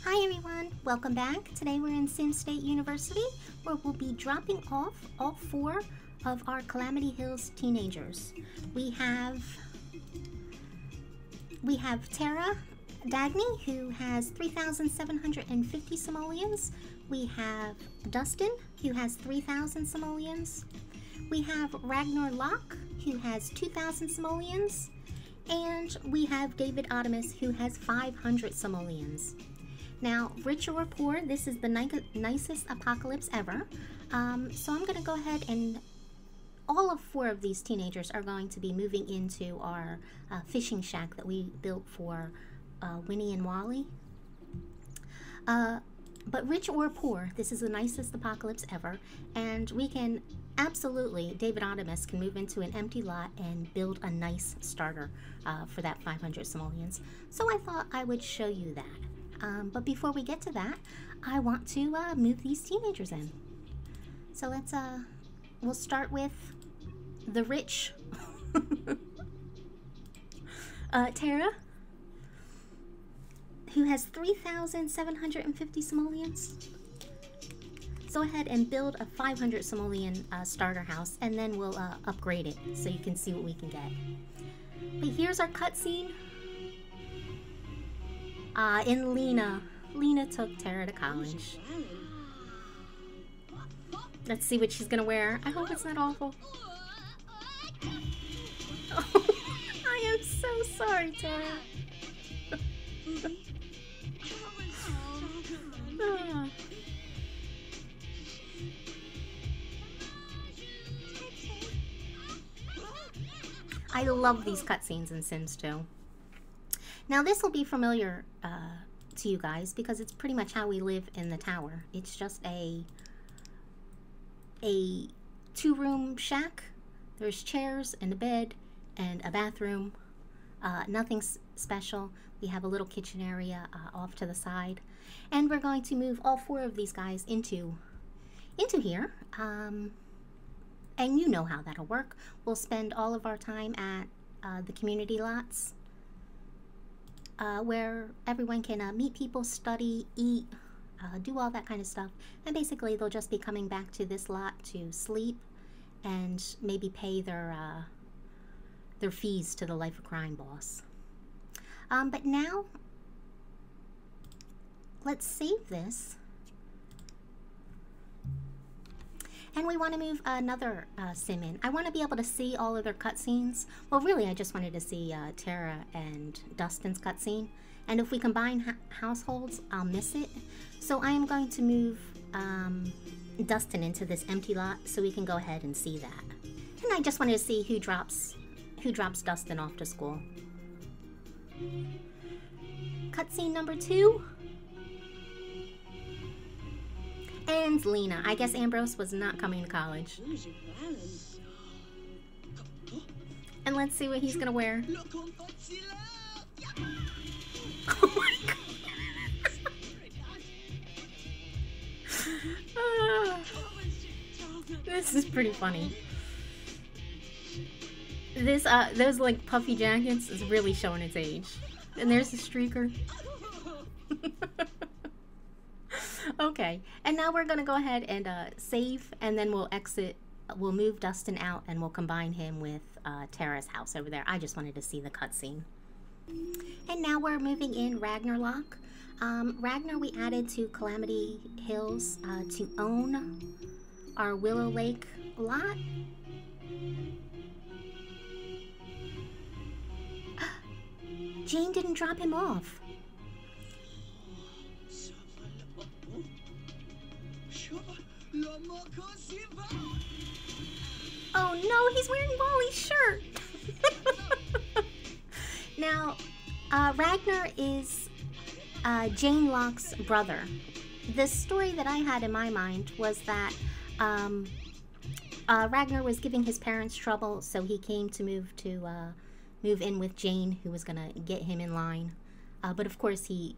Hi everyone, welcome back. Today we're in Sim State University where we'll be dropping off all 4 of our Calamity Hills teenagers. We have Terra Dagny, who has 3,750 simoleons. We have Dustin, who has 3,000 simoleons. We have Ragnar Locke, who has 2,000 simoleons. And we have David Ottomas, who has 500 simoleons. Now, rich or poor, this is the nicest apocalypse ever. So I'm going to go ahead and all of 4 of these teenagers are going to be moving into our fishing shack that we built for Winnie and Wally. But rich or poor, this is the nicest apocalypse ever. And we can absolutely, David Ottomas can move into an empty lot and build a nice starter for that 500 simoleons. So I thought I would show you that. But before we get to that, I want to move these teenagers in. So we'll start with the rich. Terra, who has 3,750 simoleons. Go ahead and build a 500 simoleon starter house, and then we'll upgrade it so you can see what we can get. But here's our cutscene. In Lena. Lena took Terra to college. Let's see what she's gonna wear. I hope it's not awful. Oh, I am so sorry, Terra. I love these cutscenes in Sims 2. Now this will be familiar to you guys because it's pretty much how we live in the tower. It's just a 2-room shack. There's chairs and a bed and a bathroom. Nothing special. We have a little kitchen area off to the side. And we're going to move all 4 of these guys into here. And you know how that'll work. We'll spend all of our time at the community lots. Where everyone can meet people, study, eat, do all that kind of stuff. And basically they'll just be coming back to this lot to sleep and maybe pay their fees to the Life of Crime boss. But now, let's save this. And we want to move another sim in. I want to be able to see all of their cutscenes. Well, really, I just wanted to see Terra and Dustin's cutscene. And if we combine households, I'll miss it. So I am going to move Dustin into this empty lot so we can go ahead and see that. And I just wanted to see who drops Dustin off to school. Cutscene number 2. And Lena. I guess Ambrose was not coming to college. And let's see what he's gonna wear. Oh my god. This is pretty funny. Those like puffy jackets is really showing its age. And there's the streaker. Okay, and now we're gonna go ahead and save, and then we'll exit. We'll move Dustin out, and we'll combine him with Terra's house over there. I just wanted to see the cutscene. And now we're moving in Ragnar Locke. Ragnar we added to Calamity Hills to own our Willow Lake lot. Jane didn't drop him off. Oh no, he's wearing Wally's shirt. Now, Ragnar is Jane Locke's brother. The story that I had in my mind was that Ragnar was giving his parents trouble, so he came to move in with Jane, who was gonna get him in line. But of course, he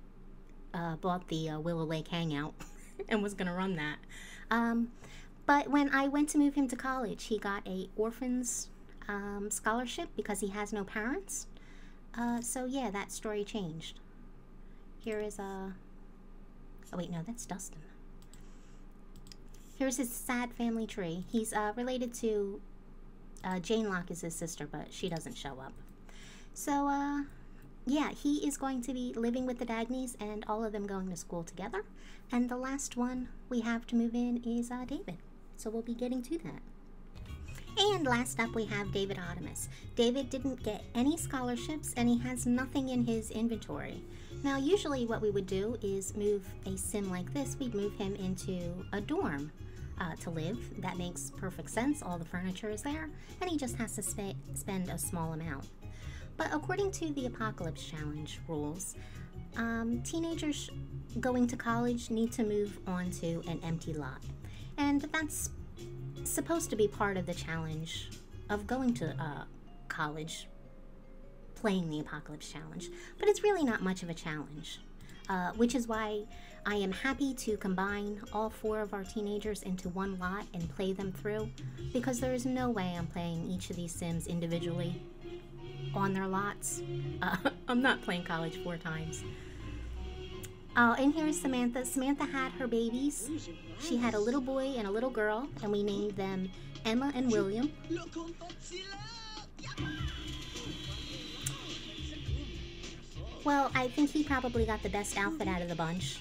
bought the Willow Lake Hangout and was gonna run that. But when I went to move him to college, he got a orphan's scholarship because he has no parents. So yeah, that story changed. Here is Oh wait, no, that's Dustin. Here's his sad family tree. He's related to Jane Locke is his sister, but she doesn't show up. So, yeah, he is going to be living with the Dagneys and all of them going to school together. And the last one we have to move in is David. So we'll be getting to that. And last up we have David Ottomas. David didn't get any scholarships and he has nothing in his inventory. Now usually what we would do is move a sim like this. We'd move him into a dorm to live. That makes perfect sense. All the furniture is there and he just has to spend a small amount. But according to the Apocalypse Challenge rules, teenagers going to college need to move onto an empty lot. And that's supposed to be part of the challenge of going to college, playing the Apocalypse Challenge. But it's really not much of a challenge, which is why I am happy to combine all 4 of our teenagers into one lot and play them through, because there is no way I'm playing each of these sims individually on their lots. I'm not playing college 4 times. And here's Samantha. Samantha had her babies. She had a little boy and a little girl, and we named them Emma and William. Well, I think he probably got the best outfit out of the bunch.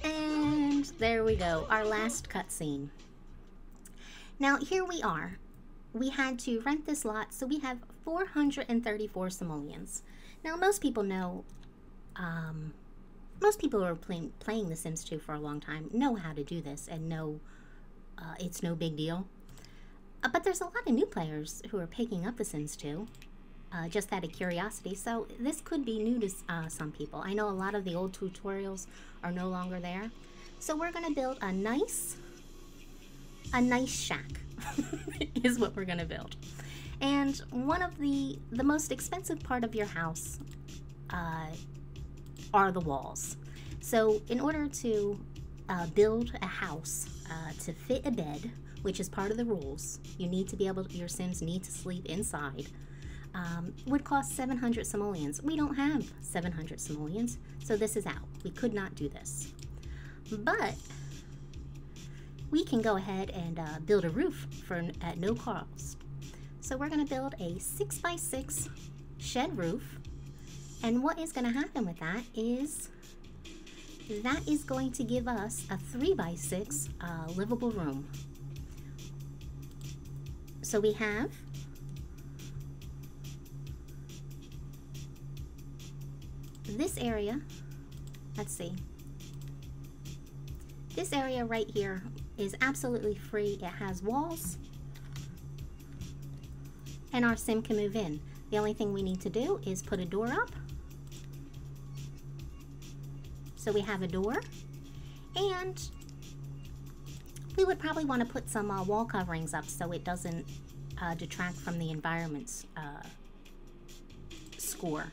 And there we go, our last cutscene. Now here we are. We had to rent this lot, so we have 434 simoleons. Now most people know, most people who are playing The Sims 2 for a long time know how to do this and know it's no big deal. But there's a lot of new players who are picking up The Sims 2, just out of curiosity, so this could be new to some people. I know a lot of the old tutorials are no longer there. So we're gonna build a nice shack is what we're gonna build. And one of the most expensive part of your house are the walls. So in order to build a house to fit a bed, which is part of the rules, you need to be able to, your Sims need to sleep inside, would cost 700 simoleons. We don't have 700 simoleons, so this is out. We could not do this. But we can go ahead and build a roof at no cost. So we're going to build a 6x6 shed roof, and what is going to happen with that is going to give us a 3x6 livable room. So we have this area. Let's see. This area right here is absolutely free. It has walls, and our sim can move in. The only thing we need to do is put a door up. So we have a door, and we would probably want to put some wall coverings up so it doesn't detract from the environment's score.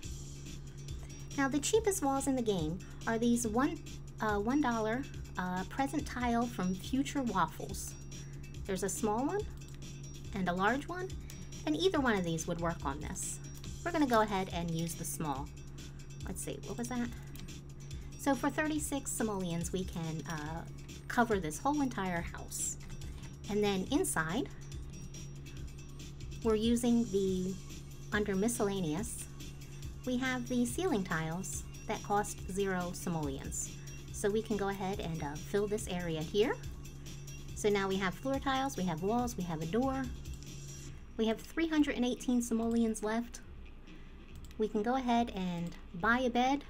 Now the cheapest walls in the game are these $1 present tile from Future Waffles. There's a small one and a large one, and either one of these would work on this. We're going to go ahead and use the small. Let's see, what was that? So for 36 simoleons, we can cover this whole entire house. And then inside, we're using under miscellaneous, we have the ceiling tiles that cost 0 simoleons. So we can go ahead and fill this area here. So now we have floor tiles, we have walls, we have a door. We have 318 simoleons left. We can go ahead and buy a bed,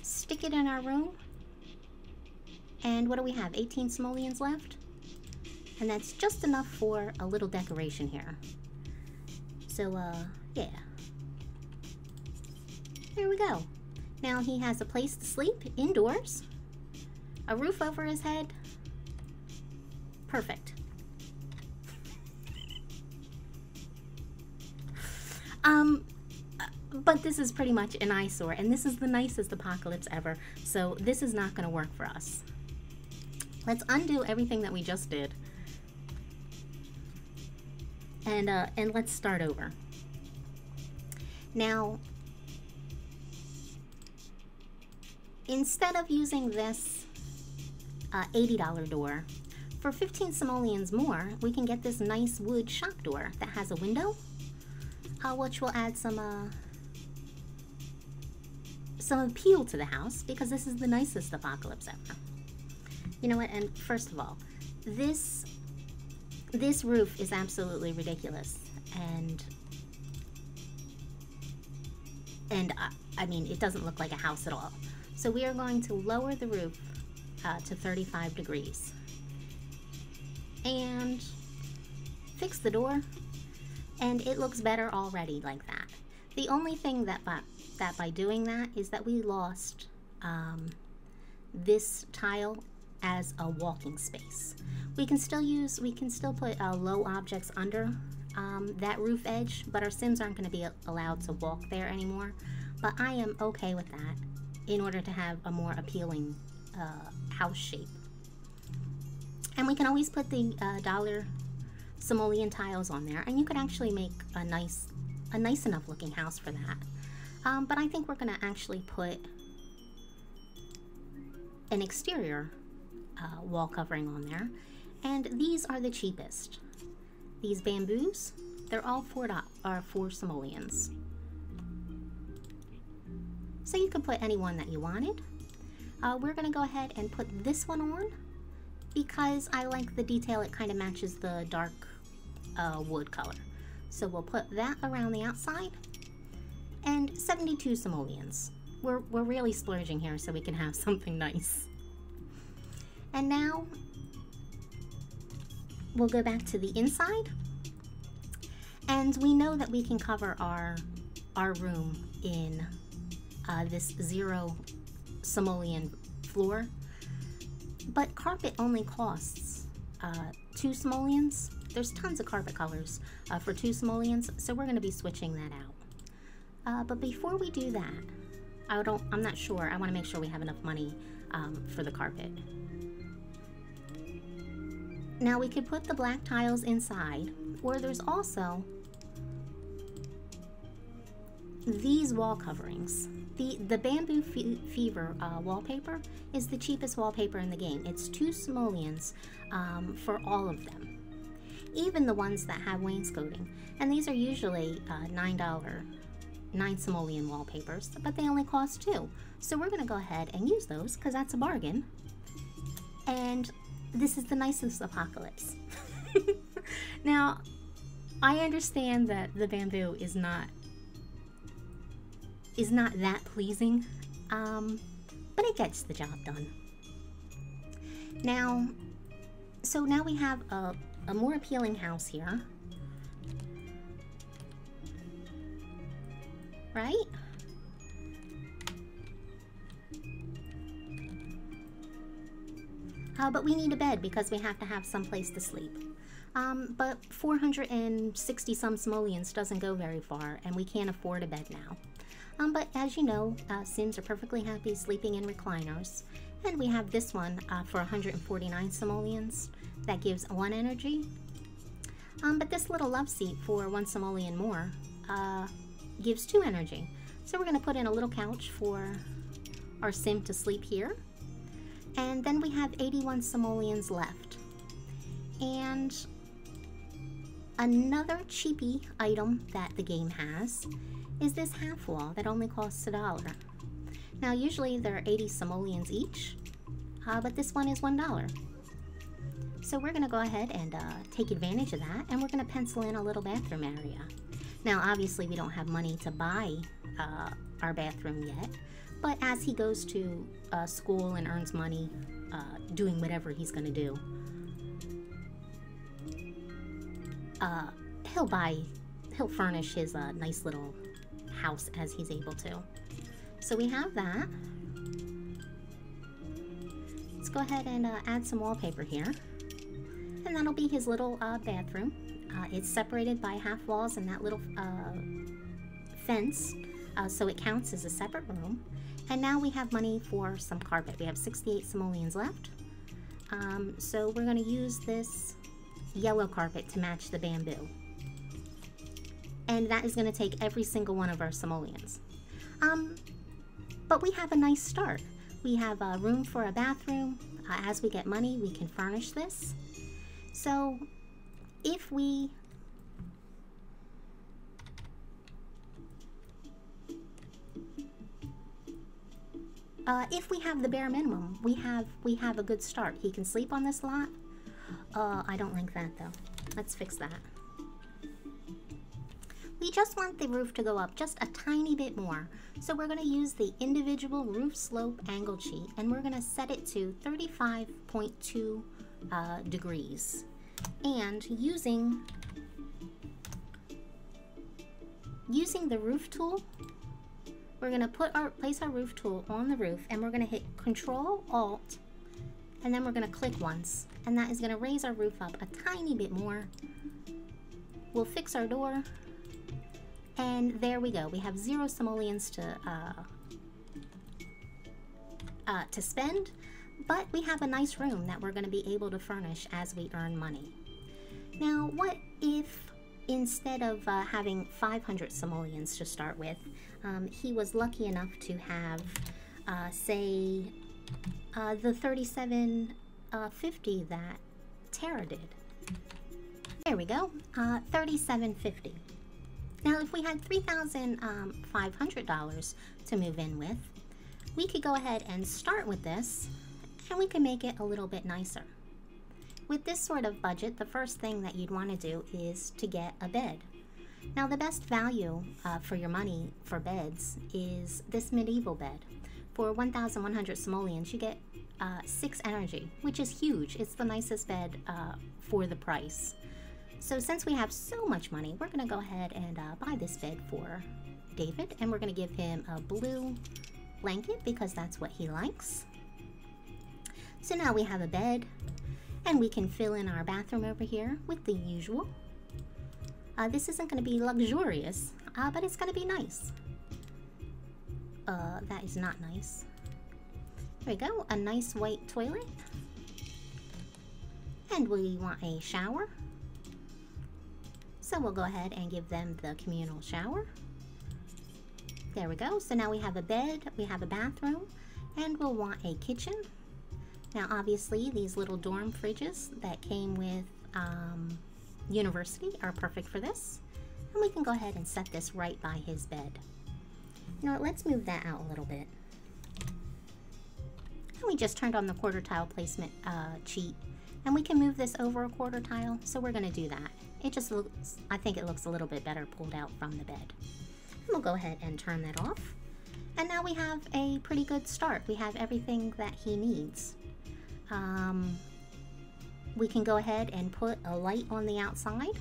stick it in our room, and what do we have? 18 simoleons left? And that's just enough for a little decoration here. So, yeah. There we go. Now he has a place to sleep indoors, a roof over his head. Perfect. But this is pretty much an eyesore, and this is the nicest apocalypse ever, so this is not going to work for us. Let's undo everything that we just did. and let's start over. Now, instead of using this $80 door, for 15 simoleons more, we can get this nice wood shop door that has a window, which will add some appeal to the house, because this is the nicest apocalypse ever. You know what? And first of all, this roof is absolutely ridiculous, and I mean, it doesn't look like a house at all. So we are going to lower the roof to 35 degrees and fix the door, and it looks better already like that. The only thing that by doing that is that we lost this tile as a walking space. We can still put low objects under that roof edge, but our Sims aren't going to be allowed to walk there anymore. But I am okay with that in order to have a more appealing house shape. And we can always put the dollar simoleon tiles on there, and you could actually make a nice enough looking house for that. But I think we're going to actually put an exterior wall covering on there, and these are the cheapest. These bamboos, they're all $4 simoleons. So you can put any one that you wanted. We're going to go ahead and put this one on because I like the detail. It kind of matches the dark wood color. So we'll put that around the outside, and 72 simoleons. We're really splurging here so we can have something nice. And now we'll go back to the inside, and we know that we can cover our room in this 0 simoleon floor, but carpet only costs 2 simoleons. There's tons of carpet colors for 2 simoleons, so we're going to be switching that out. But before we do that, I'm not sure. I want to make sure we have enough money for the carpet. Now we could put the black tiles inside, or there's also these wall coverings. The Bamboo Fever wallpaper is the cheapest wallpaper in the game. It's 2 simoleons for all of them, even the ones that have wainscoting. And these are usually $9 simoleon wallpapers, but they only cost 2. So we're going to go ahead and use those because that's a bargain. And this is the nicest apocalypse. Now, I understand that the bamboo is not that pleasing, but it gets the job done. Now we have a more appealing house here, right? But we need a bed because we have to have some place to sleep. But 460 some simoleons doesn't go very far, and we can't afford a bed now. But as you know, Sims are perfectly happy sleeping in recliners, and we have this one for 149 simoleons that gives 1 energy. But this little love seat for 1 simoleon more gives 2 energy. So we're going to put in a little couch for our Sim to sleep here. And then we have 81 simoleons left. And another cheapy item that the game has is this half wall that only costs $1. Now usually they're 80 simoleons each, but this one is $1. So we're going to go ahead and take advantage of that, and we're going to pencil in a little bathroom area. Now obviously we don't have money to buy our bathroom yet, but as he goes to school and earns money doing whatever he's going to do, he'll furnish his nice little house as he's able to. So we have that. Let's go ahead and add some wallpaper here, and that'll be his little bathroom. It's separated by half walls and that little fence, so it counts as a separate room. And now we have money for some carpet. We have 68 simoleons left. So we're going to use this yellow carpet to match the bamboo. and that is going to take every single one of our simoleons. But we have a nice start. We have a room for a bathroom. As we get money, we can furnish this. So if we have the bare minimum, we have a good start. He can sleep on this lot. I don't like that though. Let's fix that. We just want the roof to go up just a tiny bit more. So we're going to use the individual roof slope angle sheet, and we're going to set it to 35.2 degrees. And using the roof tool, we're going to place our roof tool on the roof, and we're going to hit Control Alt, and then we're going to click once, and that is going to raise our roof up a tiny bit more. We'll fix our door, and there we go. We have 0 simoleons to spend, but we have a nice room that we're going to be able to furnish as we earn money. Now, what if instead of having 500 simoleons to start with, he was lucky enough to have, say, the 3750 that Terra did. There we go, 3750. Now, if we had $3,500 to move in with, we could go ahead and start with this, and we can make it a little bit nicer. With this sort of budget, the first thing that you'd want to do is to get a bed. Now, the best value for your money for beds is this medieval bed. For 1,100 simoleons, you get 6 energy, which is huge. It's the nicest bed for the price. So since we have so much money, we're going to go ahead and buy this bed for David, and we're going to give him a blue blanket because that's what he likes. So now we have a bed, and we can fill in our bathroom over here with the usual. This isn't going to be luxurious, but it's going to be nice. That is not nice. There we go, a nice white toilet. And we want a shower. So we'll go ahead and give them the communal shower. There we go. So now we have a bed, we have a bathroom, and we'll want a kitchen. Now obviously these little dorm fridges that came with university are perfect for this. And we can go ahead and set this right by his bed. Now let's move that out a little bit. And we just turned on the quarter tile placement cheat, and we can move this over a quarter tile, so we're going to do that. It just looks, I think it looks a little bit better pulled out from the bed. And we'll go ahead and turn that off. And now we have a pretty good start. We have everything that he needs. We can go ahead and put a light on the outside.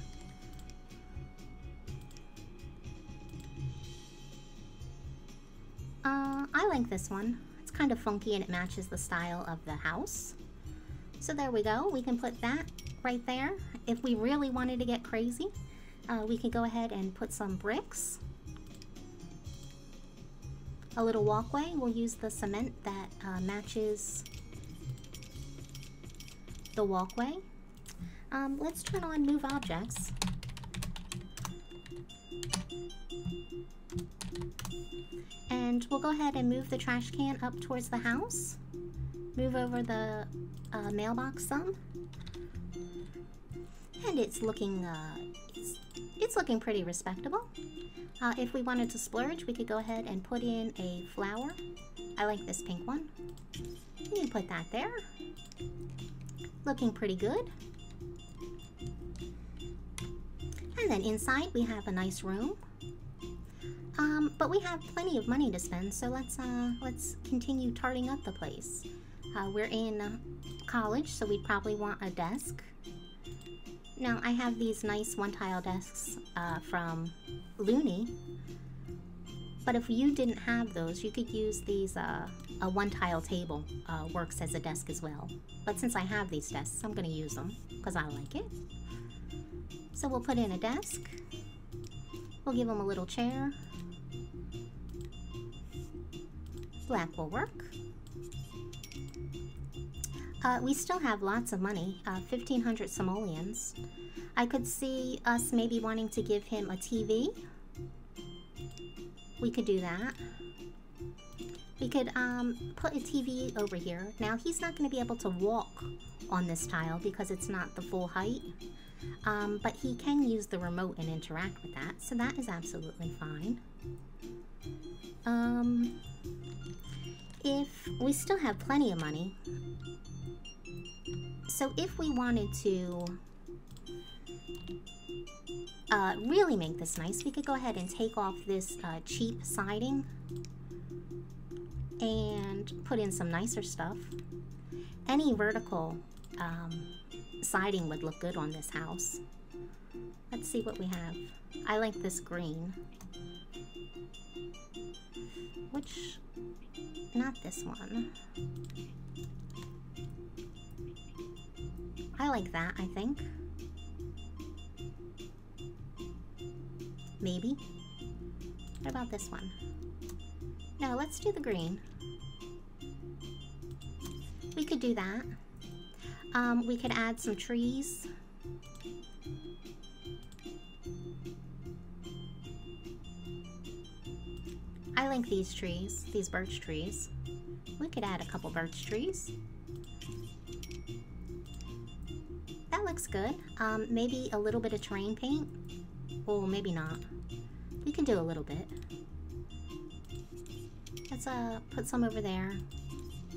I like this one. It's kind of funky and it matches the style of the house. So there we go. We can put that right there. If we really wanted to get crazy, we could go ahead and put some bricks. A little walkway. We'll use the cement that matches the walkway. Let's turn on move objects. And we'll go ahead and move the trash can up towards the house. Move over the mailbox some. And it's looking pretty respectable. If we wanted to splurge, we could go ahead and put in a flower. I like this pink one. You can put that there. Looking pretty good. And then inside we have a nice room. But we have plenty of money to spend, so let's continue tarting up the place. We're in college, so we'd probably want a desk. Now, I have these nice one-tile desks from Looney, but if you didn't have those, you could use these, a one-tile table works as a desk as well. But since I have these desks, I'm going to use them because I like it. So we'll put in a desk. We'll give them a little chair. Black will work. We still have lots of money, 1,500 simoleons. I could see us maybe wanting to give him a TV. We could do that. We could put a TV over here. Now he's not going to be able to walk on this tile because it's not the full height. But he can use the remote and interact with that, so that is absolutely fine. If we still have plenty of money, so if we wanted to really make this nice, we could go ahead and take off this cheap siding and put in some nicer stuff. Any vertical siding would look good on this house. Let's see what we have. I like this green. Which, not this one. I like that, I think. Maybe. What about this one? No, let's do the green. We could do that. We could add some trees. I like these trees, these birch trees. We could add a couple birch trees. That looks good. Maybe a little bit of terrain paint. Well, maybe not. We can do a little bit. Let's put some over there.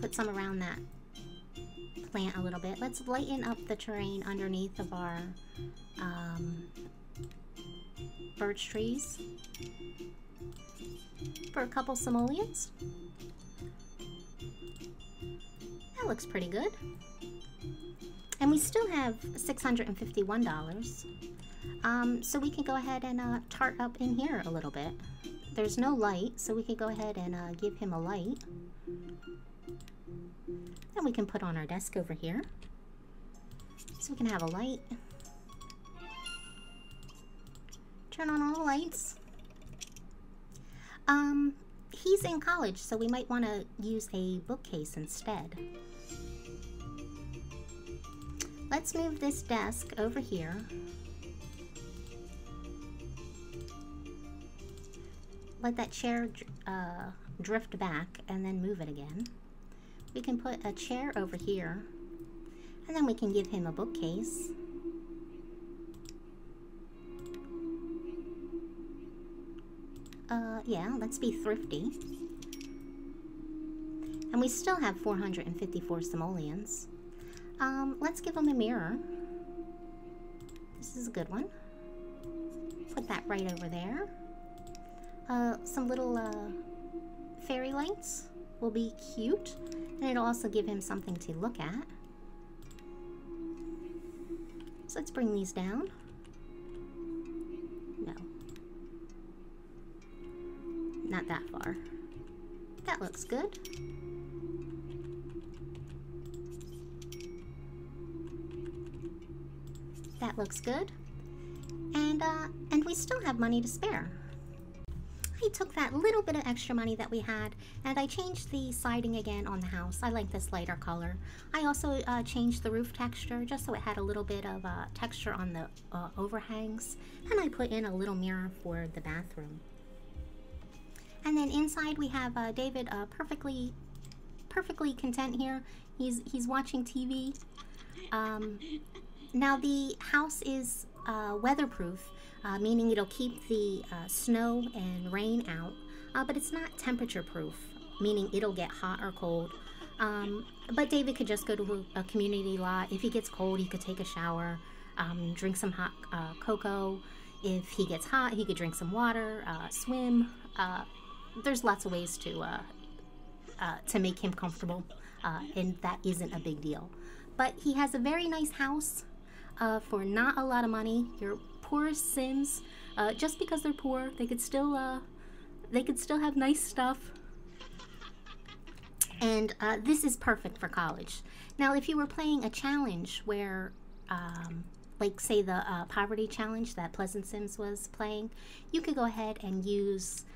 Put some around that plant a little bit. Let's lighten up the terrain underneath of our birch trees for a couple simoleons. That looks pretty good. And we still have $651. So we can go ahead and tart up in here a little bit. There's no light, so we can go ahead and give him a light. And we can put on our desk over here. So we can have a light. Turn on all the lights. He's in college, so we might want to use a bookcase instead. Let's move this desk over here. Let that chair drift back and then move it again. We can put a chair over here, and then we can give him a bookcase. Yeah, let's be thrifty. And we still have 454 simoleons. Let's give him a mirror. This is a good one. Put that right over there. Some little fairy lights will be cute, and it'll also give him something to look at. So let's bring these down. No. Not that far. That looks good. That looks good. And we still have money to spare. I took that little bit of extra money that we had and I changed the siding again on the house. I like this lighter color. I also changed the roof texture just so it had a little bit of texture on the overhangs, and I put in a little mirror for the bathroom. And then inside we have David perfectly content here. He's watching TV. Now the house is weatherproof, meaning it'll keep the snow and rain out, but it's not temperature proof, meaning it'll get hot or cold. But David could just go to a community lot. If he gets cold, he could take a shower, drink some hot cocoa. If he gets hot, he could drink some water, swim. There's lots of ways to make him comfortable, and that isn't a big deal. But he has a very nice house for not a lot of money. Your poorest Sims, just because they're poor, they could still have nice stuff. And this is perfect for college. Now, if you were playing a challenge where, like say the poverty challenge that Pleasant Sims was playing, you could go ahead and use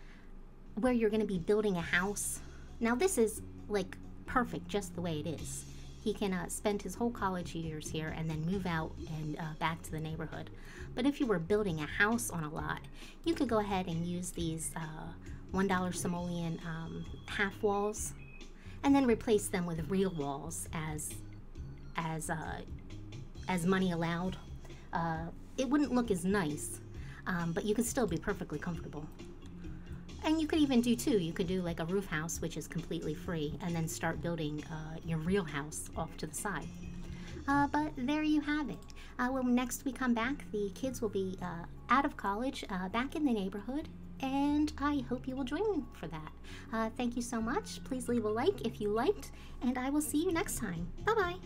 where you're going to be building a house. Now this is like perfect just the way it is. he can spend his whole college years here and then move out and back to the neighborhood. But if you were building a house on a lot, you could go ahead and use these $1 simoleon half walls, and then replace them with real walls as money allowed. It wouldn't look as nice, but you could still be perfectly comfortable. And you could even do too, you could do like a roof house, which is completely free, and then start building your real house off to the side. But there you have it. When next we come back, the kids will be out of college, back in the neighborhood, and I hope you will join me for that. Thank you so much. Please leave a like if you liked, and I will see you next time. Bye-bye.